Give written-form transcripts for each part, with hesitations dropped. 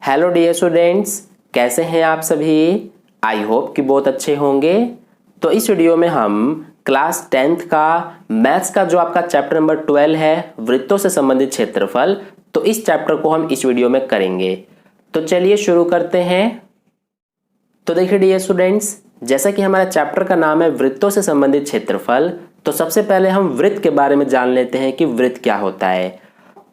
Hello dear students, कैसे हैं आप सभी। आई होप कि बहुत अच्छे होंगे। तो इस वीडियो में हम क्लास 10th का मैथ्स का जो आपका चैप्टर नंबर 12 है, वृत्तों से संबंधित क्षेत्रफल, तो इस चैप्टर को हम इस वीडियो में करेंगे। तो चलिए शुरू करते हैं। तो देखिए डियर स्टूडेंट्स, जैसा कि हमारा चैप्टर का नाम है वृत्तों से संबंधित क्षेत्रफल, तो सबसे पहले हम वृत्त के बारे में जान लेते हैं कि वृत्त क्या होता है।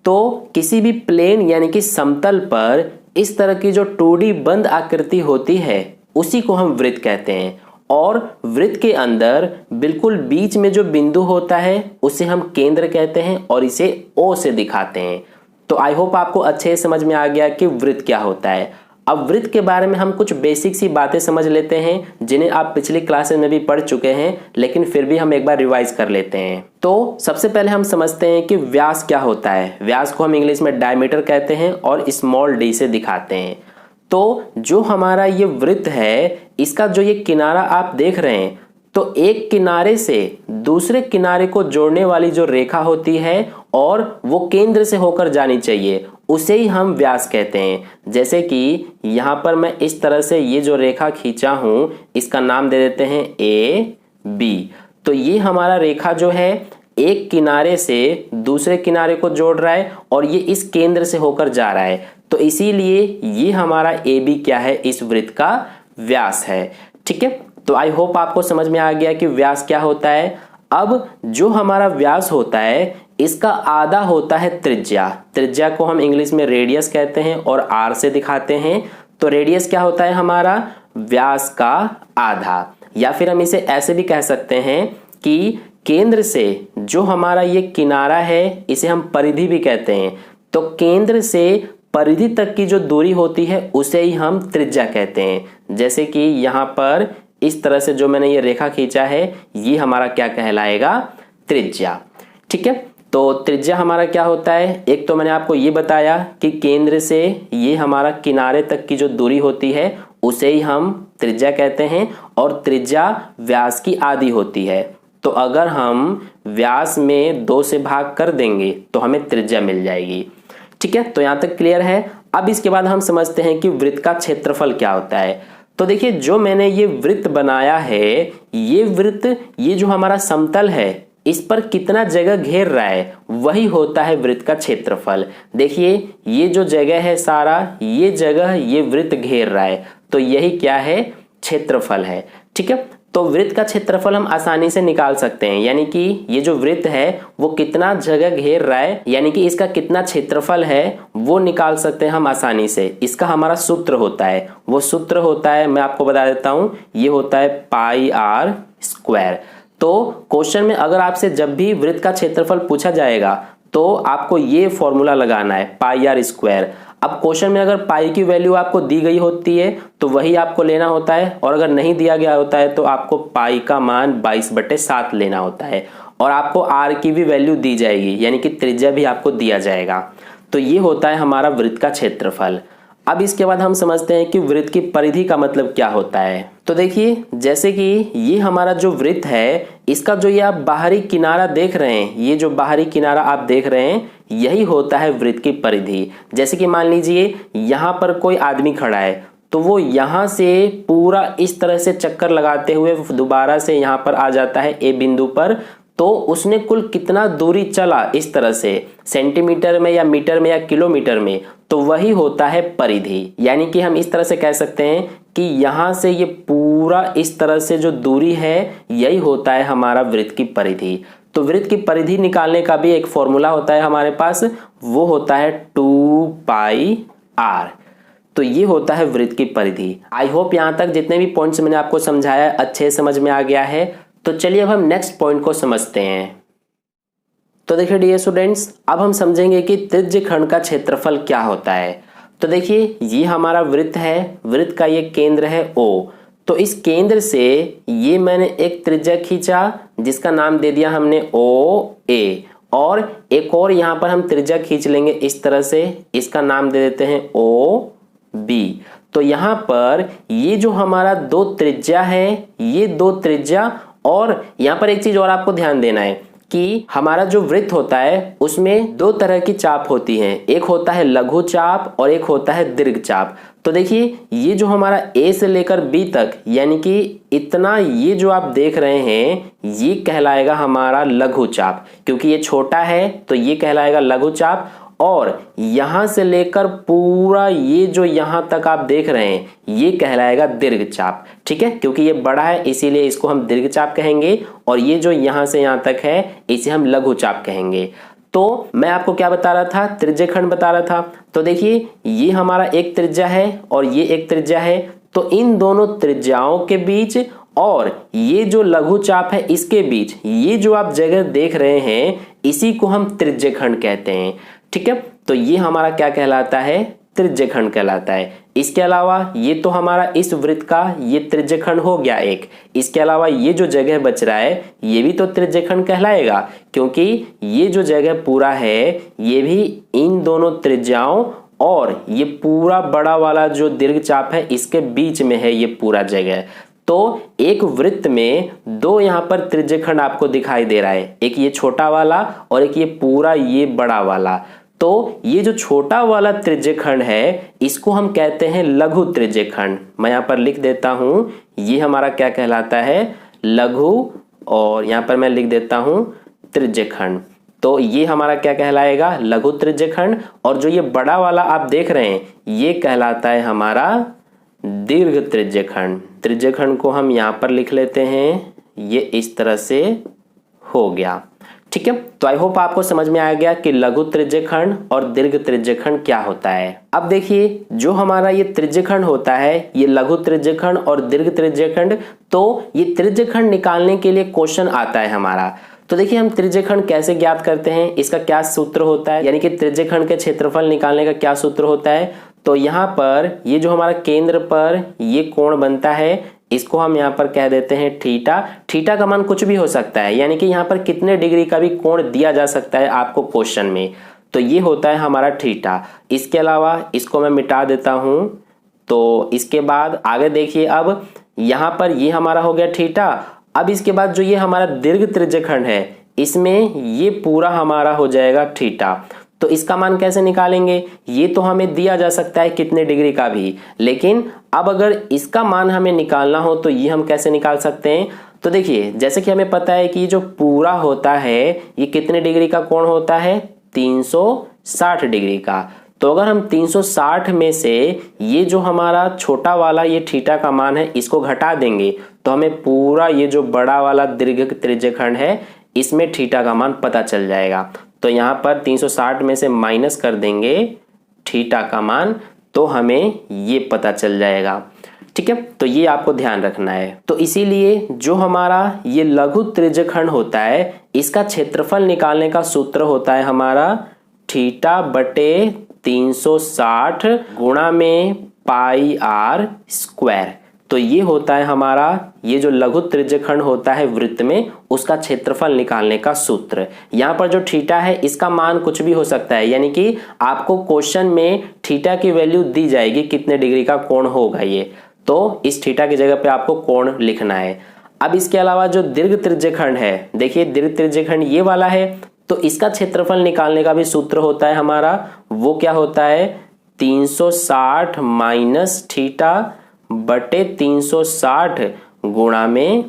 तो किसी भी प्लेन यानी कि समतल पर इस तरह की जो 2D बंद आकृति होती है उसी को हम वृत्त कहते हैं। और वृत्त के अंदर बिल्कुल बीच में जो बिंदु होता है उसे हम केंद्र कहते हैं और इसे O से दिखाते हैं। तो आई होप आपको अच्छे से समझ में आ गया कि वृत्त क्या होता है। अब वृत्त के बारे में हम कुछ बेसिक सी बातें समझ लेते हैं जिन्हें आप पिछली क्लासेस में भी पढ़ चुके हैं, लेकिन फिर भी हम एक बार रिवाइज कर लेते हैं। तो सबसे पहले हम समझते हैं कि व्यास क्या होता है। व्यास को हम इंग्लिश में डायमीटर कहते हैं और स्मॉल d से दिखाते हैं। तो जो हमारा ये वृत्त है, इसका जो ये किनारा आप देख रहे हैं, तो एक किनारे से दूसरे किनारे को जोड़ने वाली जो रेखा होती है और वो केंद्र से होकर जानी चाहिए, उसे ही हम व्यास कहते हैं। जैसे कि यहाँ पर मैं इस तरह से ये जो रेखा खींचा हूं, इसका नाम दे देते हैं AB। तो ये हमारा रेखा जो है एक किनारे से दूसरे किनारे को जोड़ रहा है और ये इस केंद्र से होकर जा रहा है, तो इसीलिए ये हमारा AB क्या है, इस वृत्त का व्यास है। ठीक है, तो आई होप आपको समझ में आ गया कि व्यास क्या होता है। अब जो हमारा व्यास होता है, इसका आधा होता है त्रिज्या। त्रिज्या को हम इंग्लिश में रेडियस कहते हैं और R से दिखाते हैं। तो रेडियस क्या होता है, हमारा व्यास का आधा। या फिर हम इसे ऐसे भी कह सकते हैं कि केंद्र से जो हमारा ये किनारा है, इसे हम परिधि भी कहते हैं। तो केंद्र से परिधि तक की जो दूरी होती है उसे ही हम त्रिज्या कहते हैं। जैसे कि यहाँ पर इस तरह से जो मैंने ये रेखा खींचा है, ये हमारा क्या कहलाएगा, त्रिज्या। ठीक है, तो त्रिज्या हमारा क्या होता है, एक तो मैंने आपको ये बताया कि केंद्र से ये हमारा किनारे तक की जो दूरी होती है उसे ही हम त्रिज्या कहते हैं और त्रिज्या व्यास की आधी होती है। तो अगर हम व्यास में 2 से भाग कर देंगे तो हमें त्रिज्या मिल जाएगी। ठीक है, तो यहाँ तक क्लियर है। अब इसके बाद हम समझते हैं कि वृत्त का क्षेत्रफल क्या होता है। तो देखिए, जो मैंने ये वृत्त बनाया है, ये वृत्त, ये जो हमारा समतल है, इस पर कितना जगह घेर रहा है, वही होता है वृत्त का क्षेत्रफल। देखिए, ये जो जगह है सारा, ये जगह ये वृत्त घेर रहा है, तो यही क्या है, क्षेत्रफल है। ठीक है, तो वृत्त का क्षेत्रफल हम आसानी से निकाल सकते हैं। यानी कि ये जो वृत्त है वो कितना जगह घेर रहा है, यानी कि इसका कितना क्षेत्रफल है, वो निकाल सकते हैं हम आसानी से। इसका हमारा सूत्र होता है, वो सूत्र होता है, मैं आपको बता देता हूं, ये होता है πr²। तो क्वेश्चन में अगर आपसे जब भी वृत्त का क्षेत्रफल पूछा जाएगा तो आपको ये फॉर्मूला लगाना है, πr²। अब क्वेश्चन में अगर पाई की वैल्यू आपको दी गई होती है तो वही आपको लेना होता है, और अगर नहीं दिया गया होता है तो आपको पाई का मान 22/7 लेना होता है, और आपको आर की भी वैल्यू दी जाएगी, यानी कि त्रिज्या भी आपको दिया जाएगा। तो ये होता है हमारा वृत्त का क्षेत्रफल। अब इसके बाद हम समझते हैं कि वृत्त की परिधि का मतलब क्या होता है। तो देखिए, जैसे कि ये हमारा जो वृत्त है, इसका जो ये आप बाहरी किनारा देख रहे हैं, ये जो बाहरी किनारा आप देख रहे हैं, यही होता है वृत्त की परिधि। जैसे कि मान लीजिए यहाँ पर कोई आदमी खड़ा है, तो वो यहाँ से पूरा इस तरह से चक्कर लगाते हुए दोबारा से यहाँ पर आ जाता है ए बिंदु पर, तो उसने कुल कितना दूरी चला इस तरह से, सेंटीमीटर में या मीटर में या किलोमीटर में, तो वही होता है परिधि। यानी कि हम इस तरह से कह सकते हैं कि यहाँ से ये पूरा इस तरह से जो दूरी है, यही होता है हमारा वृत्त की परिधि। तो वृत्त की परिधि निकालने का भी एक फॉर्मूला होता है हमारे पास, वो होता है 2πr। तो ये होता है वृत्त की परिधि। आई होप यहाँ तक जितने भी पॉइंट्स मैंने आपको समझाया अच्छे समझ में आ गया है। तो चलिए अब हम नेक्स्ट पॉइंट को समझते हैं। तो देखिए डियर स्टूडेंट्स, अब हम समझेंगे कि त्रिज्य खंड का क्षेत्रफल क्या होता है। तो देखिए, ये हमारा वृत्त है, वृत्त का ये केंद्र है O। तो इस केंद्र से ये मैंने एक त्रिज्या खींचा जिसका नाम दे दिया हमने OA, और एक और यहाँ पर हम त्रिज्या खींच लेंगे इस तरह से, इसका नाम दे देते हैं OB। तो यहाँ पर ये जो हमारा 2 त्रिज्या है, ये 2 त्रिज्या, और यहाँ पर एक चीज और आपको ध्यान देना है कि हमारा जो वृत्त होता है उसमें दो तरह की चाप होती हैं, एक होता है लघु चाप और एक होता है दीर्घ चाप। तो देखिए ये जो हमारा ए से लेकर बी तक यानी कि इतना ये जो आप देख रहे हैं ये कहलाएगा हमारा लघु चाप, क्योंकि ये छोटा है तो ये कहलाएगा लघु चाप। और यहां से लेकर पूरा ये जो यहां तक आप देख रहे हैं ये कहलाएगा दीर्घ चाप। ठीक है, क्योंकि ये बड़ा है इसीलिए इसको हम दीर्घ चाप कहेंगे, और ये जो यहां से यहां तक है इसे हम लघु चाप कहेंगे। तो मैं आपको क्या बता रहा था, त्रिज्यखंड बता रहा था। तो देखिए ये हमारा एक त्रिज्या है और ये एक त्रिज्या है, तो इन दोनों त्रिज्याओं के बीच और ये जो लघु चाप है इसके बीच ये जो आप जगह देख रहे हैं इसी को हम त्रिज्यखंड कहते हैं। ठीक है, तो ये हमारा क्या कहलाता है, त्रिज्यखंड कहलाता है। इसके अलावा ये तो हमारा इस वृत्त का ये त्रिज्यखंड हो गया एक, इसके अलावा ये जो जगह बच रहा है ये भी तो त्रिज्यखंड कहलाएगा, क्योंकि ये जो जगह पूरा है ये भी इन दोनों त्रिज्याओं और ये पूरा बड़ा वाला जो दीर्घ चाप है इसके बीच में है ये पूरा जगह। तो एक वृत्त में दो यहाँ पर त्रिज्यखंड आपको दिखाई दे रहा है, एक ये छोटा वाला और एक ये पूरा ये बड़ा वाला। तो ये जो छोटा वाला त्रिज्यखंड है इसको हम कहते हैं लघु त्रिज्यखंड। मैं यहाँ पर लिख देता हूं, ये हमारा क्या कहलाता है, लघु, और यहाँ पर मैं लिख देता हूं त्रिज्यखंड। तो ये हमारा क्या कहलाएगा, लघु त्रिज्यखंड। और जो ये बड़ा वाला आप देख रहे हैं ये कहलाता है हमारा दीर्घ त्रिज्यखंड। त्रिज्यखंड को हम यहाँ पर लिख लेते हैं, ये इस तरह से हो गया। ठीक है, तो आई होप आपको समझ में आ गया कि लघु त्रिज्यखंड और दीर्घ त्रिज्यखंड क्या होता है। अब देखिए जो हमारा ये त्रिज्यखंड होता है, ये लघु त्रिज्यखंड और दीर्घ त्रिज्यखंड, तो ये त्रिज्यखंड निकालने के लिए क्वेश्चन आता है हमारा। तो देखिए हम त्रिज्यखंड कैसे ज्ञात करते हैं, इसका क्या सूत्र होता है, यानी कि त्रिज्यखंड के क्षेत्रफल निकालने का क्या सूत्र होता है। तो यहाँ पर ये जो हमारा केंद्र पर ये कोण बनता है इसको हम यहाँ पर कह देते हैं थीटा। थीटा का मान कुछ भी हो सकता है, यानी कि यहाँ पर कितने डिग्री का भी कोण दिया जा सकता है आपको क्वेश्चन में, तो ये होता है हमारा थीटा। इसके अलावा इसको मैं मिटा देता हूं। तो इसके बाद आगे देखिए, अब यहाँ पर ये हमारा हो गया थीटा। अब इसके बाद जो ये हमारा दीर्घ त्रिज्यखंड है इसमें ये पूरा हमारा हो जाएगा थीटा। तो इसका मान कैसे निकालेंगे, ये तो हमें दिया जा सकता है कितने डिग्री का भी, लेकिन अब अगर इसका मान हमें निकालना हो तो ये हम कैसे निकाल सकते हैं। तो देखिए जैसे कि हमें पता है कि जो पूरा होता है ये कितने डिग्री का कोण होता है, 360 डिग्री का। तो अगर हम 360 में से ये जो हमारा छोटा वाला ये थीटा का मान है इसको घटा देंगे तो हमें पूरा ये जो बड़ा वाला दीर्घ त्रिज्यखंड है इसमें थीटा का मान पता चल जाएगा। तो यहाँ पर 360 में से माइनस कर देंगे थीटा का मान, तो हमें ये पता चल जाएगा। ठीक है, तो ये आपको ध्यान रखना है। तो इसीलिए जो हमारा ये लघु त्रिज्यखंड होता है इसका क्षेत्रफल निकालने का सूत्र होता है हमारा थीटा बटे 360 गुणा में पाई आर स्क्वायर। तो ये होता है हमारा ये जो लघु त्रिज्यखंड होता है वृत्त में उसका क्षेत्रफल निकालने का सूत्र। यहाँ पर जो थीटा है इसका मान कुछ भी हो सकता है, यानी कि आपको क्वेश्चन में थीटा की वैल्यू दी जाएगी कितने डिग्री का कोण होगा ये, तो इस थीटा की जगह पे आपको कोण लिखना है। अब इसके अलावा जो दीर्घ त्रिज्यखंड है, देखिए दीर्घ त्रिज्यखंड ये वाला है, तो इसका क्षेत्रफल निकालने का भी सूत्र होता है हमारा, वो क्या होता है 360 माइनस थीटा बटे 360 गुणा में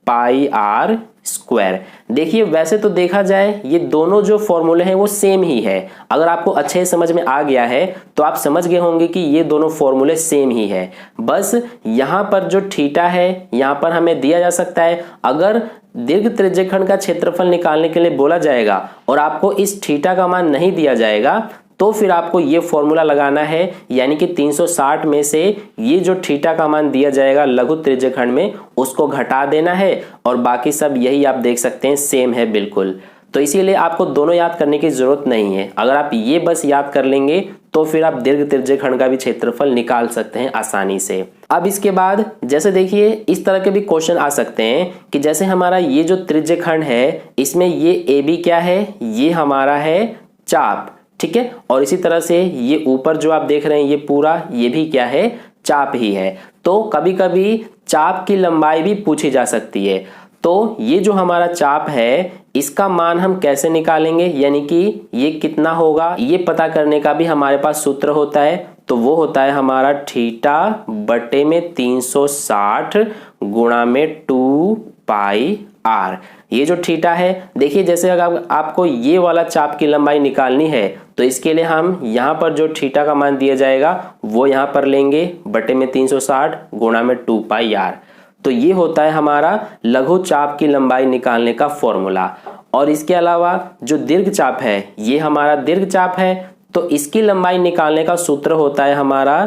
पाई आर स्क्वायर। देखिए वैसे तो देखा जाए ये दोनों जो फॉर्मूले हैं वो सेम ही है। अगर आपको अच्छे से समझ में आ गया है तो आप समझ गए होंगे कि ये दोनों फॉर्मूले सेम ही है। बस यहाँ पर जो थीटा है यहाँ पर हमें दिया जा सकता है। अगर दीर्घ त्रिज्यखंड का क्षेत्रफल निकालने के लिए बोला जाएगा और आपको इस थीटा का मान नहीं दिया जाएगा तो फिर आपको ये फॉर्मूला लगाना है, यानी कि 360 में से ये जो थीटा का मान दिया जाएगा लघु त्रिज्यखंड में उसको घटा देना है, और बाकी सब यही आप देख सकते हैं सेम है बिल्कुल। तो इसीलिए आपको दोनों याद करने की जरूरत नहीं है। अगर आप ये बस याद कर लेंगे तो फिर आप दीर्घ त्रिज्यखंड का भी क्षेत्रफल निकाल सकते हैं आसानी से। अब इसके बाद जैसे देखिए इस तरह के भी क्वेश्चन आ सकते हैं कि जैसे हमारा ये जो त्रिज्यखंड है इसमें ये ए बी क्या है, ये हमारा है चाप, ठीक है, और इसी तरह से ये ऊपर जो आप देख रहे हैं ये पूरा ये भी क्या है, चाप ही है। तो कभी कभी चाप की लंबाई भी पूछी जा सकती है। तो ये जो हमारा चाप है इसका मान हम कैसे निकालेंगे, यानी कि ये कितना होगा ये पता करने का भी हमारे पास सूत्र होता है। तो वो होता है हमारा थीटा बटे में 360 गुणा में 2 पाई आर। ये जो थीटा है, देखिए जैसे अगर आपको ये वाला चाप की लंबाई निकालनी है तो इसके लिए हम यहाँ पर जो थीटा का मान दिया जाएगा वो यहाँ पर लेंगे बटे में 360 गुणा में 2 पाई आर। तो ये होता है हमारा लघु चाप की लंबाई निकालने का फॉर्मूला। और इसके अलावा जो दीर्घ चाप है ये हमारा दीर्घ चाप है, तो इसकी लंबाई निकालने का सूत्र होता है हमारा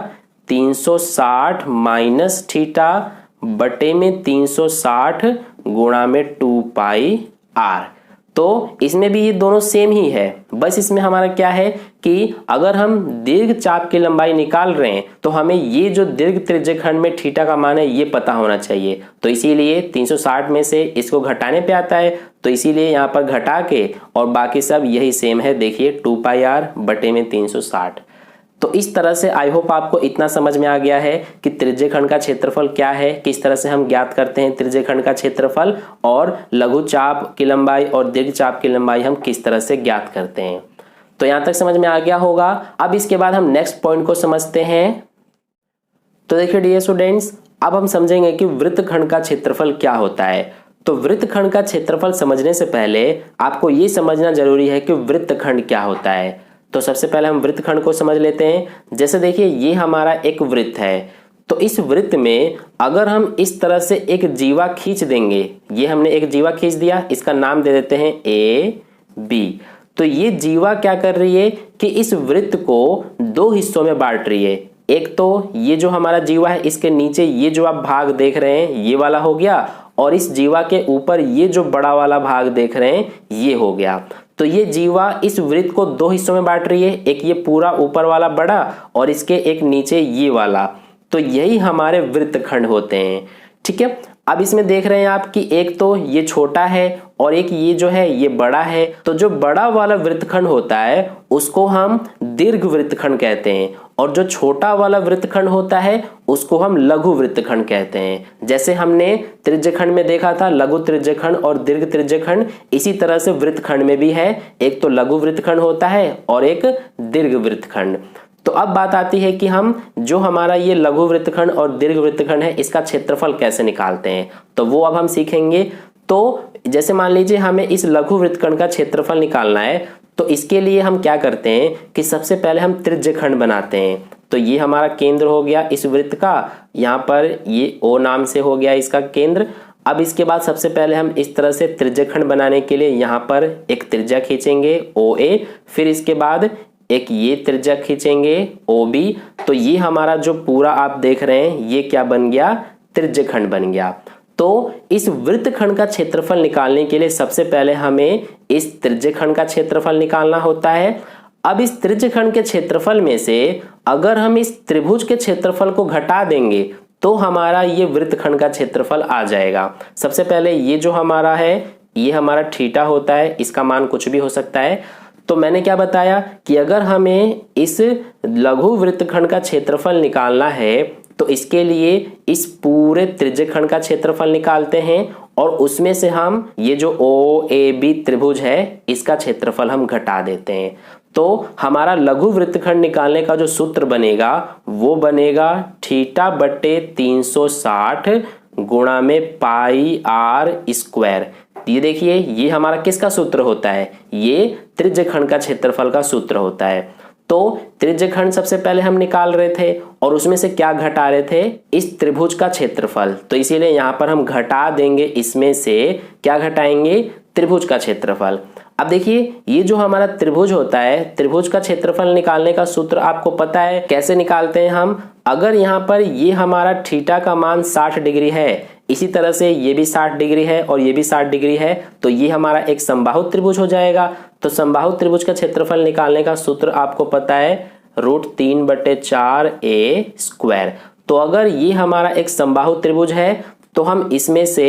360 माइनस थीटा बटे में 360 गुणा में 2 पाई आर। तो इसमें भी ये दोनों सेम ही है, बस इसमें हमारा क्या है कि अगर हम दीर्घ चाप की लंबाई निकाल रहे हैं तो हमें ये जो दीर्घ त्रिज्यखंड में थीटा का मान है ये पता होना चाहिए। तो इसीलिए 360 में से इसको घटाने पे आता है, तो इसीलिए यहाँ पर घटा के और बाकी सब यही सेम है, देखिए 2 पाई आर बटे में 360। तो इस तरह से आई होप आपको इतना समझ में आ गया है कि त्रिज्यखंड का क्षेत्रफल क्या है, किस तरह से हम ज्ञात करते हैं त्रिज्यखंड का क्षेत्रफल, और लघु चाप की लंबाई और दीर्घ चाप की लंबाई हम किस तरह से ज्ञात करते हैं। तो यहां तक समझ में आ गया होगा। अब इसके बाद हम नेक्स्ट पॉइंट को समझते हैं। तो देखिए डियर स्टूडेंट्स, अब हम समझेंगे कि वृत्तखंड का क्षेत्रफल क्या होता है। तो वृत्तखंड का क्षेत्रफल समझने से पहले आपको ये समझना जरूरी है कि वृत्तखंड क्या होता है। तो सबसे पहले हम वृत्तखंड को समझ लेते हैं। जैसे देखिए ये हमारा एक वृत्त है, तो इस वृत्त में अगर हम इस तरह से एक जीवा खींच देंगे, ये हमने एक जीवा खींच दिया, इसका नाम दे देते हैं ए बी। तो ये जीवा क्या कर रही है कि इस वृत्त को 2 हिस्सों में बांट रही है। एक तो ये जो हमारा जीवा है इसके नीचे ये जो आप भाग देख रहे हैं ये वाला हो गया, और इस जीवा के ऊपर ये जो बड़ा वाला भाग देख रहे हैं ये हो गया। तो ये जीवा इस वृत्त को 2 हिस्सों में बांट रही है, एक ये पूरा ऊपर वाला बड़ा और इसके एक नीचे ये वाला। तो यही हमारे वृत्तखंड होते हैं, ठीक है। अब इसमें देख रहे हैं आप कि एक तो ये छोटा है और एक ये जो है ये बड़ा है। तो जो बड़ा वाला वृत्तखंड होता है उसको हम दीर्घ वृत्तखंड कहते हैं, और जो छोटा वाला वृत्तखंड होता है उसको हम लघु वृत्तखंड कहते हैं। जैसे हमने त्रिज्यखंड में देखा था लघु त्रिज्यखंड और दीर्घ त्रिज्यखंड, इसी तरह से वृत्तखंड में भी है, एक तो लघु वृत्तखंड होता है और एक दीर्घ वृत्तखंड। तो अब बात आती है कि हम जो हमारा ये लघु वृत्तखंड और दीर्घ वृत्तखंड है इसका क्षेत्रफल कैसे निकालते हैं, तो वो अब हम सीखेंगे। तो जैसे मान लीजिए हमें इस लघु वृत्तखंड का क्षेत्रफल निकालना है, तो इसके लिए हम क्या करते हैं कि सबसे पहले हम त्रिज्यखंड बनाते हैं। तो ये हमारा केंद्र हो गया इस वृत्त का, यहाँ पर ये ओ नाम से हो गया इसका केंद्र। अब इसके बाद सबसे पहले हम इस तरह से त्रिज्यखंड बनाने के लिए यहाँ पर एक त्रिज्या खींचेंगे ओ ए, फिर इसके बाद एक ये त्रिज्या खींचेंगे ओ बी। तो ये हमारा जो पूरा आप देख रहे हैं ये क्या बन गया, त्रिज्यखंड बन गया। तो इस वृत्तखंड का क्षेत्रफल निकालने के लिए सबसे पहले हमें इस त्रिज्यखंड का क्षेत्रफल निकालना होता है। अब इस त्रिज्यखंड के क्षेत्रफल में से अगर हम इस त्रिभुज के क्षेत्रफल को घटा देंगे तो हमारा ये वृत्तखंड का क्षेत्रफल आ जाएगा। सबसे पहले ये जो हमारा है ये हमारा थीटा होता है, इसका मान कुछ भी हो सकता है। तो मैंने क्या बताया कि अगर हमें इस लघु वृत्तखंड का क्षेत्रफल निकालना है तो इसके लिए इस पूरे त्रिज्यखंड का क्षेत्रफल निकालते हैं, और उसमें से हम ये जो ओ ए बी त्रिभुज है इसका क्षेत्रफल हम घटा देते हैं। तो हमारा लघु वृत्तखंड निकालने का जो सूत्र बनेगा वो बनेगा थीटा बटे 360 गुणा में पाई आर स्क्वायर। ये देखिए ये हमारा किसका सूत्र होता है, ये त्रिज्यखंड का क्षेत्रफल का सूत्र होता है। तो त्रिज्यखंड सबसे पहले हम निकाल रहे थे और उसमें से क्या घटा रहे थे, इस त्रिभुज का क्षेत्रफल। तो इसीलिए यहां पर हम घटा देंगे, इसमें से क्या घटाएंगे, त्रिभुज का क्षेत्रफल। अब देखिए ये जो हमारा त्रिभुज होता है, त्रिभुज का क्षेत्रफल निकालने का सूत्र आपको पता है कैसे निकालते हैं हम। अगर यहाँ पर ये हमारा थीटा का मान 60 डिग्री है, इसी तरह से ये भी 60 डिग्री है और ये भी 60 डिग्री है, तो ये हमारा एक समबाहु त्रिभुज हो जाएगा। तो समबाहु त्रिभुज का क्षेत्रफल निकालने का सूत्र आपको पता है √3/4 a स्क्वायर। तो अगर ये हमारा एक समबाहु त्रिभुज है तो हम इसमें से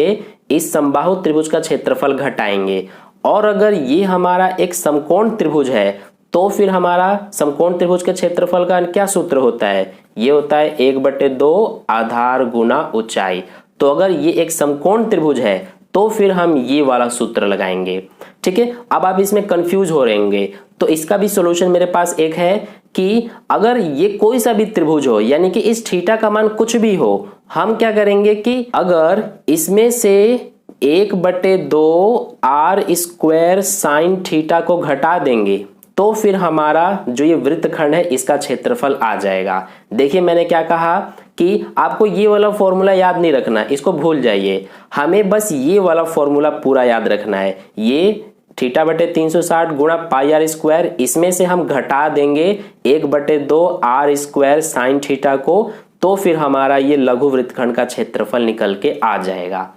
इस समबाहु त्रिभुज का क्षेत्रफल घटाएंगे, और अगर ये हमारा एक समकोण त्रिभुज है तो फिर हमारा समकोण त्रिभुज के क्षेत्रफल का क्या सूत्र होता है, ये होता है 1/2 आधार गुना ऊंचाई। तो अगर ये एक समकोण त्रिभुज है तो फिर हम ये वाला सूत्र लगाएंगे। ठीक है, अब आप इसमें कंफ्यूज हो रहेंगे, तो इसका भी सॉल्यूशन मेरे पास एक है कि अगर ये कोई सा भी त्रिभुज हो, यानी कि इस थीटा का मान कुछ भी हो, हम क्या करेंगे कि अगर इसमें से 1/2 आर स्क्वायर साइन थीटा को घटा देंगे तो फिर हमारा जो ये वृत्तखंड है इसका क्षेत्रफल आ जाएगा। देखिए मैंने क्या कहा कि आपको ये वाला फॉर्मूला याद नहीं रखना, इसको भूल जाइए, हमें बस ये वाला फॉर्मूला पूरा याद रखना है। ये θ/360 गुणा पाई आर स्क्वायर, इसमें से हम घटा देंगे 1/2 आर स्क्वायर साइन थीटा को, तो फिर हमारा ये लघु वृत्तखंड का क्षेत्रफल निकल के आ जाएगा।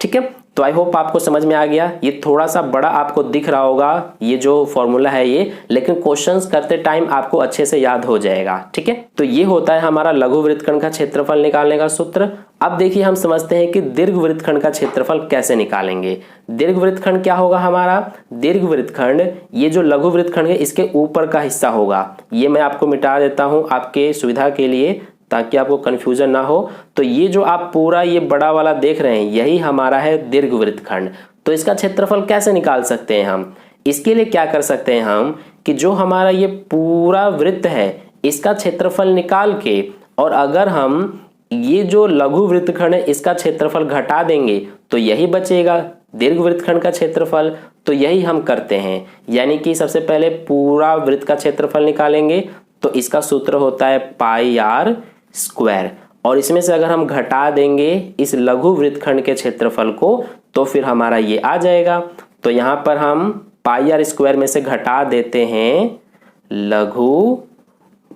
ठीक है, तो आई होप आपको समझ में आ गया। ये थोड़ा सा बड़ा आपको दिख रहा होगा ये जो फॉर्मूला है ये, लेकिन क्वेश्चंस करते टाइम आपको अच्छे से याद हो जाएगा। ठीक है, तो ये होता है हमारा लघु वृत्तखंड का क्षेत्रफल निकालने का सूत्र। अब देखिए हम समझते हैं कि दीर्घ वृत्तखंड का क्षेत्रफल कैसे निकालेंगे। दीर्घ वृत्तखंड क्या होगा हमारा? दीर्घ वृत्तखंड ये जो लघु वृत्तखंड है इसके ऊपर का हिस्सा होगा। ये मैं आपको मिटा देता हूं आपके सुविधा के लिए ताकि आपको कंफ्यूजन ना हो। तो ये जो आप पूरा ये बड़ा वाला देख रहे हैं यही हमारा है दीर्घ वृत्तखंड। तो इसका क्षेत्रफल कैसे निकाल सकते हैं हम? इसके लिए क्या कर सकते हैं हम कि जो हमारा ये पूरा वृत्त है इसका क्षेत्रफल निकाल के, और अगर हम ये जो लघु वृत्तखंड है इसका क्षेत्रफल घटा देंगे तो यही बचेगा दीर्घ वृत्तखंड का क्षेत्रफल। तो यही हम करते हैं, यानी कि सबसे पहले पूरा वृत्त का क्षेत्रफल निकालेंगे। तो इसका सूत्र होता है पाई आर स्क्वायर, और इसमें से अगर हम घटा देंगे इस लघु वृत्तखंड के क्षेत्रफल को तो फिर हमारा ये आ जाएगा। तो यहां पर हम पाई आर स्क्वायर में से घटा देते हैं लघु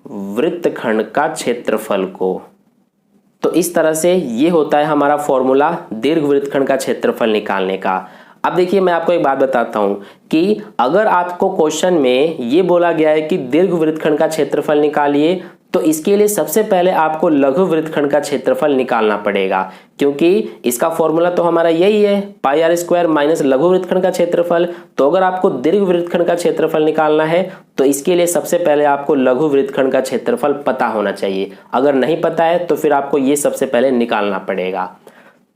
वृत्तखंड का क्षेत्रफल को। तो इस तरह से ये होता है हमारा फॉर्मूला दीर्घ वृत्तखंड का क्षेत्रफल निकालने का। अब देखिए मैं आपको एक बात बताता हूं कि अगर आपको क्वेश्चन में ये बोला गया है कि दीर्घ वृत्तखंड का क्षेत्रफल निकालिए, तो इसके लिए सबसे पहले आपको लघु वृत्तखंड का क्षेत्रफल निकालना पड़ेगा, क्योंकि इसका फॉर्मूला तो हमारा यही है पाई आर स्क्वायर माइनस लघु वृत्तखंड का क्षेत्रफल। तो अगर आपको दीर्घ वृत्तखंड का क्षेत्रफल निकालना है तो इसके लिए सबसे पहले आपको लघु वृत्तखंड का क्षेत्रफल पता होना चाहिए। अगर नहीं पता है तो फिर आपको ये सबसे पहले निकालना पड़ेगा।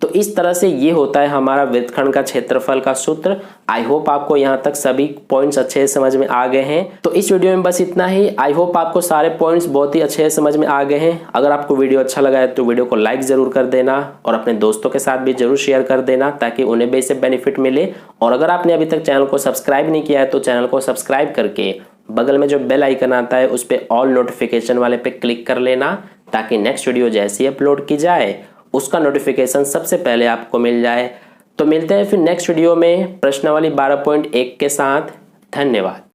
तो इस तरह से ये होता है हमारा वृत्तखंड का क्षेत्रफल का सूत्र। आई होप आपको यहाँ तक सभी पॉइंट्स अच्छे से समझ में आ गए हैं। तो इस वीडियो में बस इतना ही। आई होप आपको सारे पॉइंट्स बहुत ही अच्छे से समझ में आ गए हैं। अगर आपको वीडियो अच्छा लगा है तो वीडियो को लाइक जरूर कर देना और अपने दोस्तों के साथ भी जरूर शेयर कर देना ताकि उन्हें भी इससे बेनिफिट मिले। और अगर आपने अभी तक चैनल को सब्सक्राइब नहीं किया है तो चैनल को सब्सक्राइब करके बगल में जो बेल आइकन आता है उस पर ऑल नोटिफिकेशन वाले पे क्लिक कर लेना, ताकि नेक्स्ट वीडियो जैसे ही अपलोड की जाए उसका नोटिफिकेशन सबसे पहले आपको मिल जाए। तो मिलते हैं फिर नेक्स्ट वीडियो में प्रश्नावली 12.1 के साथ। धन्यवाद।